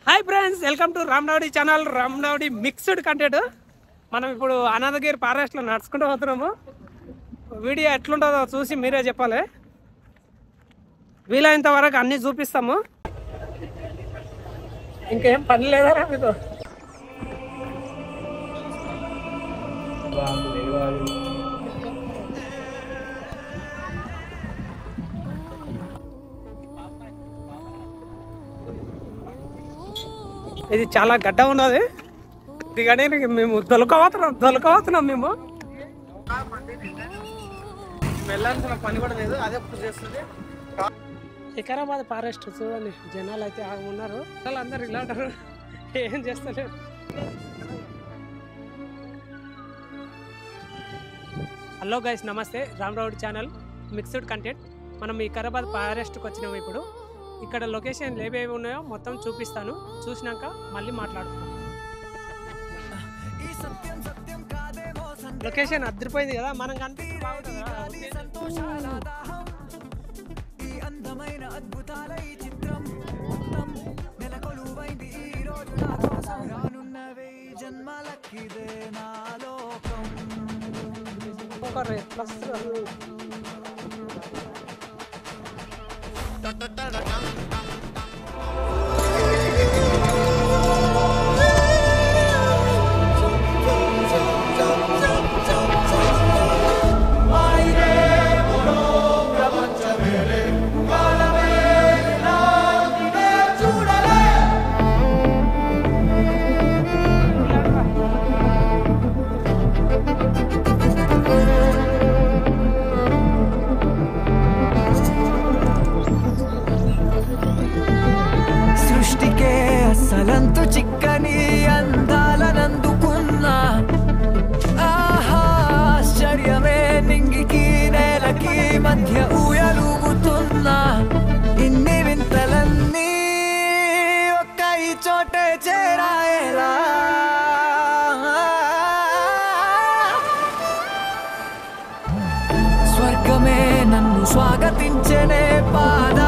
Hi friends, welcome to Ramnavadi channel. Ramnavadi mixed content. మనం ఇప్పుడు అనంతగిరి ఫారెస్ట్లో నడుచుకుంటూ పోతున్నాము. వీడియో ఎట్లుంటుందో చూసి మీరే చెప్పాలి. వీలైనంత వరకు అన్నీ చూపిస్తాము. ఇంకేం పని లేదారా మీకు? ఇది చాలా గడ్డ ఉన్నది. దిగనే మేము దొలకవుతున్నాం మేము. వెళ్ళాల్సిన పని కూడా లేదు, అదే చేస్తుంది. వికారాబాద్ ఫారెస్ట్ చూడండి, జనాలు అయితే ఉన్నారు. అందరు ఇలా ఉంటారు, ఏం చేస్తలేరు. హలో గైస్, నమస్తే. రామ్నవడి ఛానల్ మిక్స్డ్ కంటెంట్. మనం వికారాబాద్ ఫారెస్ట్కి వచ్చినాము. ఇప్పుడు ఇక్కడ లొకేషన్ ఏవేవి ఉన్నాయో మొత్తం చూపిస్తాను. చూసినాక మళ్ళీ మాట్లాడుతాను. లొకేషన్ అదిరిపోయింది కదా, మనం కనిపిస్తుంది బాగుంటుందా? అసలంతు చిక్కని అందాలనందుకున్నా ఆశ్చర్యమే నింగికి నేలకి మధ్య ఊయలుగుతున్నా. ఇన్ని వింతలన్నీ ఒక్క ఈ చోటే చేరాయేలా. స్వర్గమే నన్ను స్వాగతించనే పాద